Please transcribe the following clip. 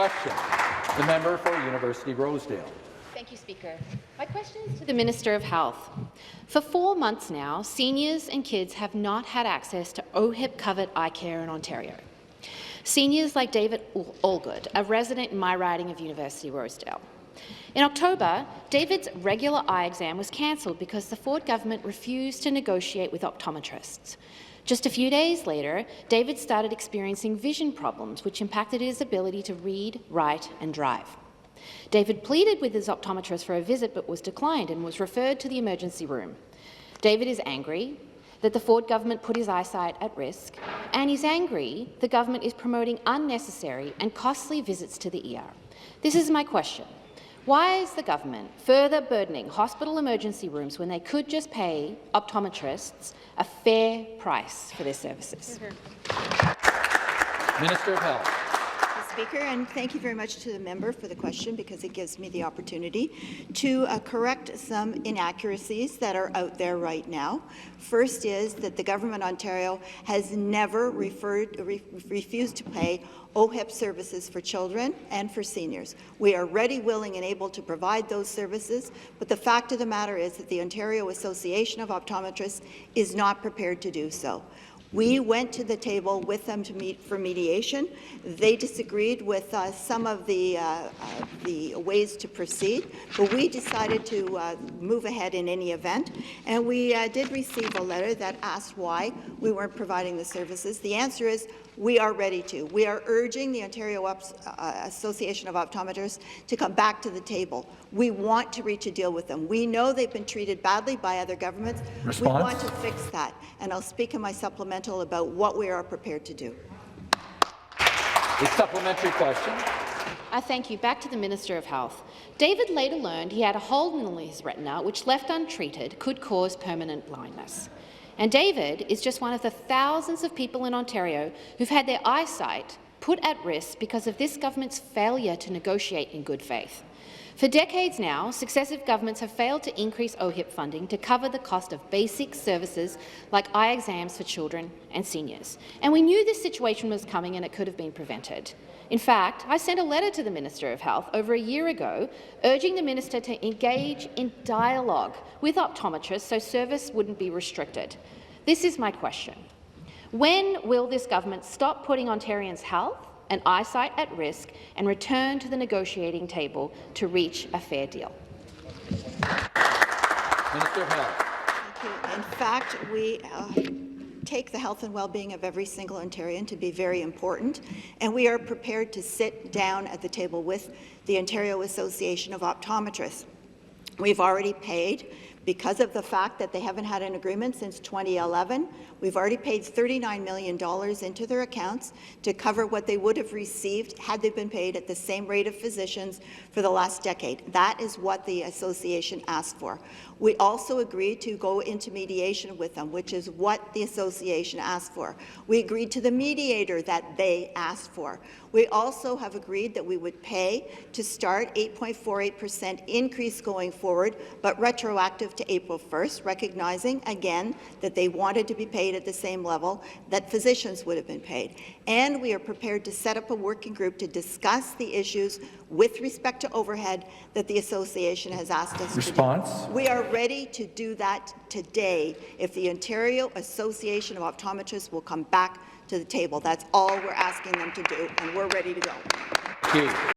Question. The member for University Rosedale. Thank you, Speaker. My question is to the Minister of Health. For 4 months now, seniors and kids have not had access to OHIP-covered eye care in Ontario. Seniors like David Allgood, a resident in my riding of University Rosedale. In October, David's regular eye exam was cancelled because the Ford government refused to negotiate with optometrists. Just a few days later, David started experiencing vision problems, which impacted his ability to read, write and drive. David pleaded with his optometrist for a visit but was declined and was referred to the emergency room. David is angry that the Ford government put his eyesight at risk, and he's angry the government is promoting unnecessary and costly visits to the ER. This is my question. Why is the government further burdening hospital emergency rooms when they could just pay optometrists a fair price for their services? Minister of Health. Speaker, and thank you very much to the member for the question, because it gives me the opportunity to correct some inaccuracies that are out there right now. First is that the Government of Ontario has never refused to pay OHIP services for children and for seniors. We are ready, willing and able to provide those services, but the fact of the matter is that the Ontario Association of Optometrists is not prepared to do so. We went to the table with them to meet for mediation. They disagreed with some of the ways to proceed, but we decided to move ahead in any event. And we did receive a letter that asked why we weren't providing the services. The answer is we are ready to. We are urging the Ontario Association of Optometrists to come back to the table. We want to reach a deal with them. We know they've been treated badly by other governments. Response? We want to fix that, and I'll speak in my supplemental about what we are prepared to do. A supplementary question. I thank you. Back to the Minister of Health. David later learned he had a hole in his retina which, left untreated, could cause permanent blindness. And David is just one of the thousands of people in Ontario who've had their eyesight put at risk because of this government's failure to negotiate in good faith. For decades now, successive governments have failed to increase OHIP funding to cover the cost of basic services like eye exams for children and seniors. And we knew this situation was coming and it could have been prevented. In fact, I sent a letter to the Minister of Health over a year ago urging the minister to engage in dialogue with optometrists so service wouldn't be restricted. This is my question. When will this government stop putting Ontarians' health and eyesight at risk and return to the negotiating table to reach a fair deal? Minister of Health. Thank you. In fact, we take the health and well-being of every single Ontarian to be very important, and we are prepared to sit down at the table with the Ontario Association of Optometrists. We've already paid, because of the fact that they haven't had an agreement since 2011, we've already paid $39 million into their accounts to cover what they would have received had they been paid at the same rate of physicians for the last decade. That is what the association asked for. We also agreed to go into mediation with them, which is what the association asked for. We agreed to the mediator that they asked for. We also have agreed that we would pay to start 8.48% increase going forward, but retroactive to April 1st, recognizing again that they wanted to be paid at the same level that physicians would have been paid. And we are prepared to set up a working group to discuss the issues with respect to overhead that the association has asked us to do. We are ready to do that today if the Ontario Association of Optometrists will come back to the table. That's all we're asking them to do, and we're ready to go. Thank you.